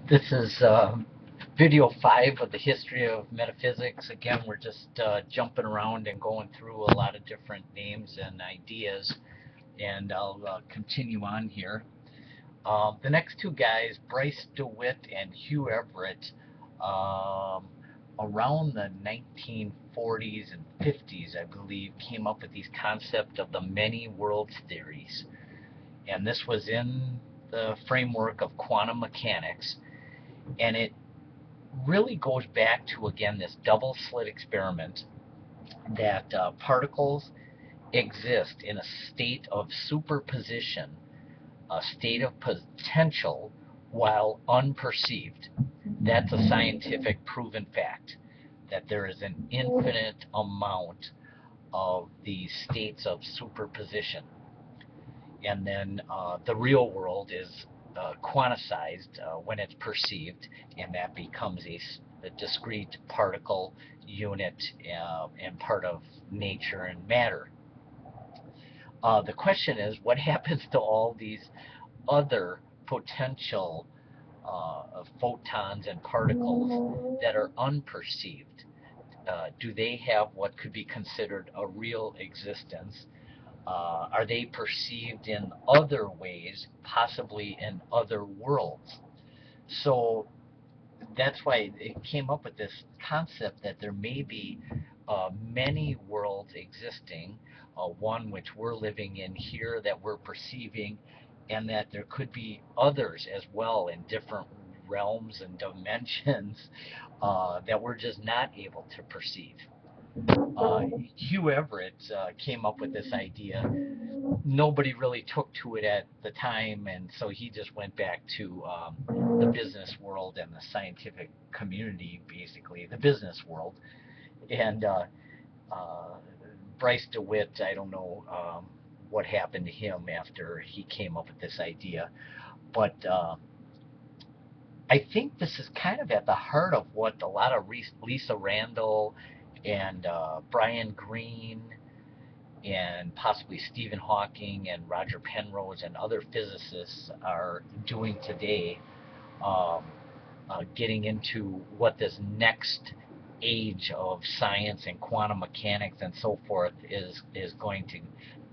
This is video 5 of the history of metaphysics. Again, we're just jumping around and going through a lot of different names and ideas, and I'll continue on here. The next two guys, Bryce DeWitt and Hugh Everett, um, around the 1940s and 50s, I believe, came up with these concept of the many worlds theories. And this was in the framework of quantum mechanics. And it really goes back to, again, this double slit experiment that particles exist in a state of superposition, a state of potential, while unperceived. That's a scientific proven fact, that there is an infinite amount of these states of superposition. And then the real world is quantized when it's perceived, and that becomes a discrete particle unit and part of nature and matter. The question is, what happens to all these other potential photons and particles that are unperceived? Do they have what could be considered a real existence? Are they perceived in other ways, possibly in other worlds? So that's why it came up with this concept that there may be many worlds existing, one which we're living in here that we're perceiving, and that there could be others as well in different realms and dimensions that we're just not able to perceive. Hugh Everett came up with this idea. Nobody really took to it at the time, and so he just went back to the business world and the scientific community, basically the business world. And uh, Bryce DeWitt, I don't know what happened to him after he came up with this idea, but I think this is kind of at the heart of what a lot of Lisa Randall and Brian Greene and possibly Stephen Hawking and Roger Penrose and other physicists are doing today, um, getting into what this next age of science and quantum mechanics and so forth is going to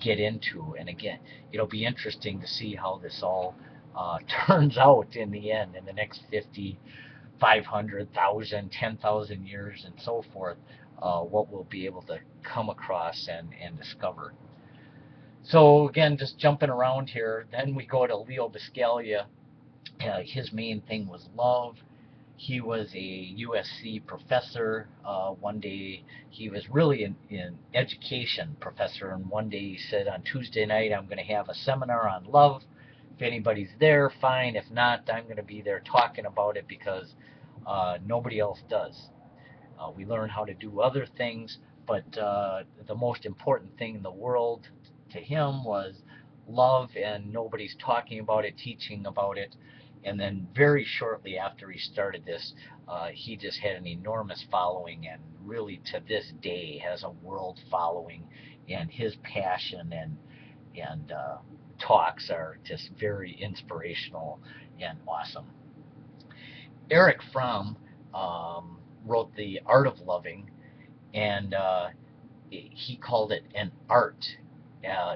get into. And again, it'll be interesting to see how this all turns out in the end in the next 50, 500,000, 10,000 years and so forth, what we'll be able to come across and discover. So again, just jumping around here, then we go to Leo Biscaglia. His main thing was love. He was a USC professor. One day he was really in education professor, and one day he said, on Tuesday night I'm going to have a seminar on love. If anybody's there, fine. If not, I'm going to be there talking about it because nobody else does. We learn how to do other things, but the most important thing in the world to him was love, and nobody's talking about it, teaching about it. And then very shortly after he started this, he just had an enormous following, and really to this day has a world following. And his passion and talks are just very inspirational and awesome. Eric Fromm wrote The Art of Loving, and he called it an art,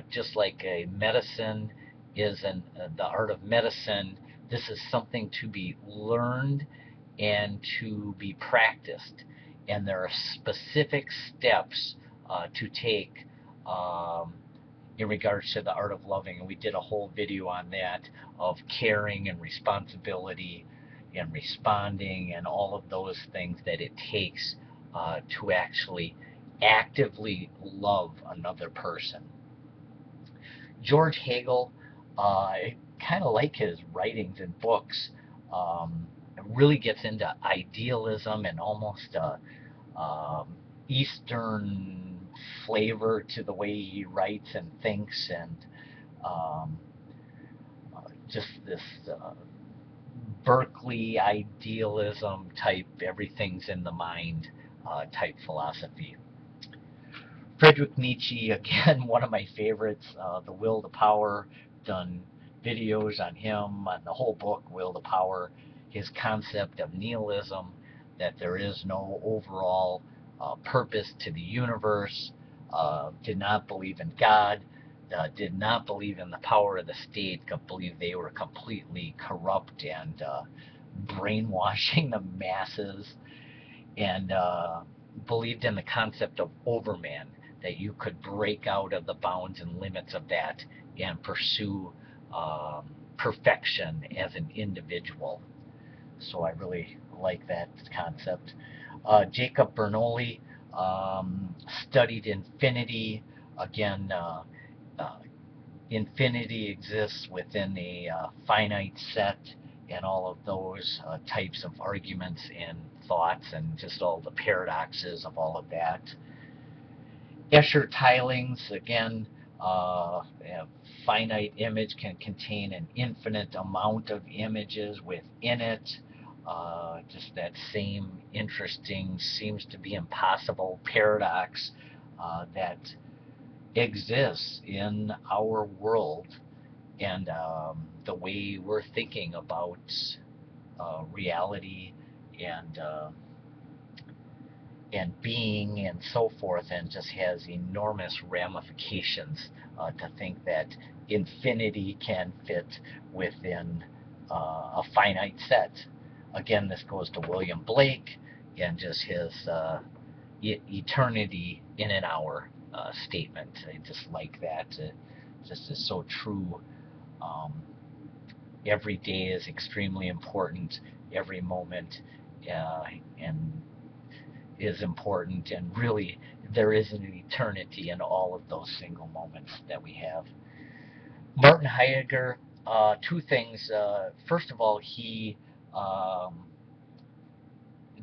just like a medicine is the art of medicine. This is something to be learned and to be practiced, and there are specific steps to take in regards to the art of loving, and we did a whole video on that, of caring and responsibility and responding and all of those things that it takes to actually actively love another person. George Hegel, I kind of like his writings and books. It really gets into idealism and almost Eastern flavor to the way he writes and thinks, and um, just this Berkeley idealism type, everything's in the mind type philosophy. Friedrich Nietzsche, again, one of my favorites, The Will to Power, done videos on him, on the whole book, Will to Power. his concept of nihilism, that there is no overall purpose to the universe, did not believe in God, did not believe in the power of the state, believed they were completely corrupt and brainwashing the masses, and believed in the concept of Overman, that you could break out of the bounds and limits of that and pursue perfection as an individual. So I really like that concept. Jacob Bernoulli studied infinity. Again, uh, infinity exists within a finite set, and all of those types of arguments and thoughts and just all the paradoxes of all of that. Escher tilings, again, a finite image can contain an infinite amount of images within it. Just that same interesting, seems to be impossible paradox that exists in our world, and the way we're thinking about reality and being and so forth, and just has enormous ramifications to think that infinity can fit within a finite set. Again, this goes to William Blake and just his eternity in an hour statement. I just like that. It just is so true. Um, every day is extremely important. Every moment and is important, and really there is an eternity in all of those single moments that we have. Martin Heidegger, two things. First of all, he um,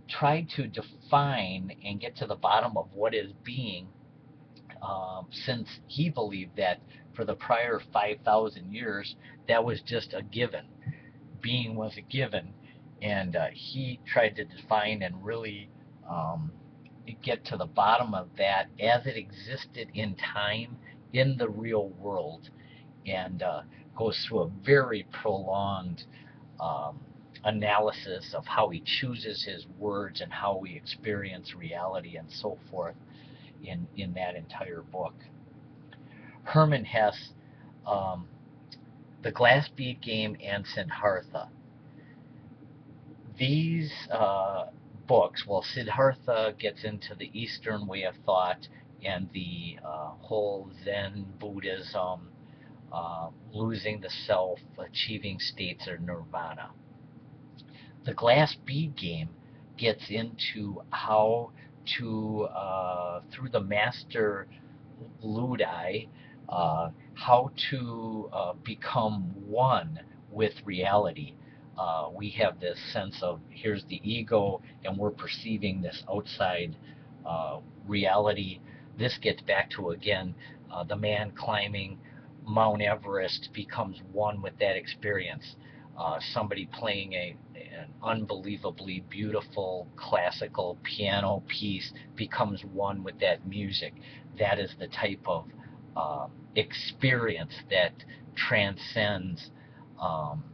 tried to define and get to the bottom of what is being, since he believed that for the prior 5,000 years that was just a given. Being was a given, and he tried to define and really um, get to the bottom of that as it existed in time in the real world, and goes through a very prolonged um, analysis of how he chooses his words and how we experience reality and so forth in that entire book. Hermann Hesse, um, The Glass Bead Game and Siddhartha. These books, well, Siddhartha gets into the Eastern way of thought and the whole Zen Buddhism, losing the self, achieving states of nirvana. The Glass Bead Game gets into how to, through the master Ludi, how to become one with reality. We have this sense of here's the ego, and we're perceiving this outside reality. This gets back to, again, the man climbing Mount Everest becomes one with that experience. Somebody playing an unbelievably beautiful classical piano piece becomes one with that music. That is the type of experience that transcends um,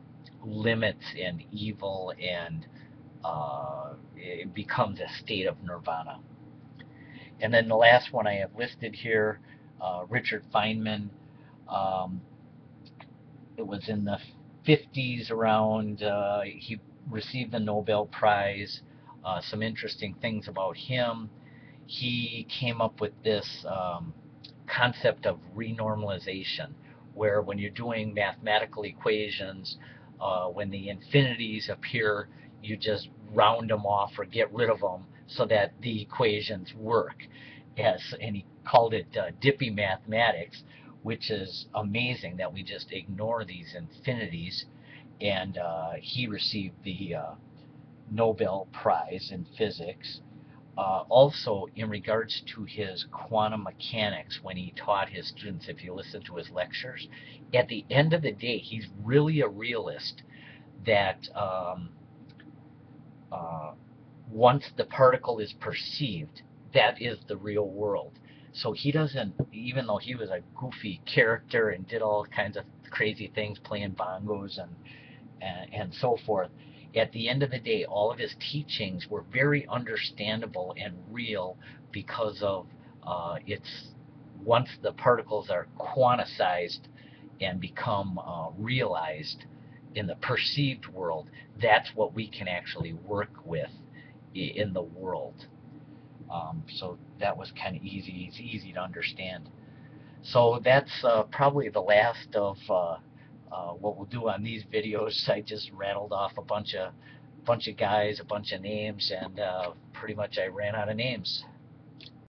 limits and evil, and it becomes a state of nirvana. And then the last one I have listed here, Richard Feynman. Um, it was in the 50s around, he received the Nobel Prize. Some interesting things about him. He came up with this concept of renormalization, where when you're doing mathematical equations, when the infinities appear, you just round them off or get rid of them so that the equations work. And he called it dippy mathematics, which is amazing that we just ignore these infinities. And he received the Nobel Prize in Physics. Also, in regards to his quantum mechanics, when he taught his students, if you listen to his lectures, at the end of the day, he's really a realist that once the particle is perceived, that is the real world. So he doesn't, even though he was a goofy character and did all kinds of crazy things, playing bongos and so forth, at the end of the day, all of his teachings were very understandable and real because of it's once the particles are quantized and become realized in the perceived world, that's what we can actually work with in the world. So that was kind of easy. It's easy to understand. So that's probably the last of what we'll do on these videos. I just rattled off a bunch of guys, a bunch of names, and pretty much I ran out of names.